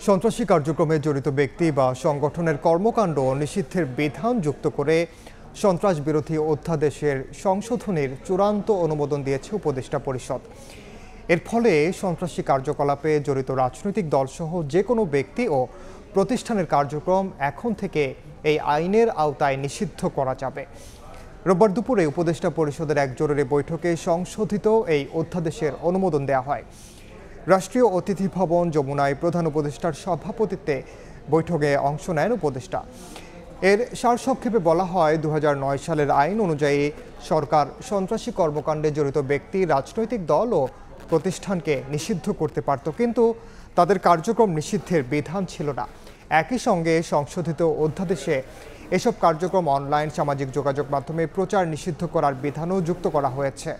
সন্ত্রাসী কার্যক্রমে জড়িত ব্যক্তি বা সংগঠনের কর্মকাণ্ড নিষিদ্ধের বিধান যুক্ত করে সন্ত্রাস বিরোধী অধ্যাদেশের সংশোধনীর চূড়ান্ত অনুমোদন দিয়েছে উপদেষ্টা পরিষদ। এর ফলে সন্ত্রাসী কার্যকলাপে জড়িত রাজনৈতিক দলসহ যে কোনো ব্যক্তি ও প্রতিষ্ঠানের কার্যক্রম এখন থেকে এই আইনের আওতায় নিষিদ্ধ করা যাবে। রোববার দুপুরে উপদেষ্টা পরিষদের এক জরুরি বৈঠকে সংশোধিত এই অধ্যাদেশের অনুমোদন দেওয়া হয়। রাষ্ট্রীয় অতিথি ভবন যমুনায় প্রধান উপদেষ্টার সভাপতিত্বে বৈঠকে অংশ নেন উপদেষ্টা। এর সারসংক্ষেপে বলা হয়, 2009 সালের আইন অনুযায়ী সরকার সন্ত্রাসী কর্মকাণ্ডে জড়িত ব্যক্তি, রাজনৈতিক দল ও প্রতিষ্ঠানকে নিষিদ্ধ করতে পারত, কিন্তু তাদের কার্যক্রম নিষিদ্ধের বিধান ছিল না। একই সঙ্গে সংশোধিত অধ্যাদেশে এসব কার্যক্রম অনলাইন, সামাজিক যোগাযোগ মাধ্যমে প্রচার নিষিদ্ধ করার বিধানও যুক্ত করা হয়েছে।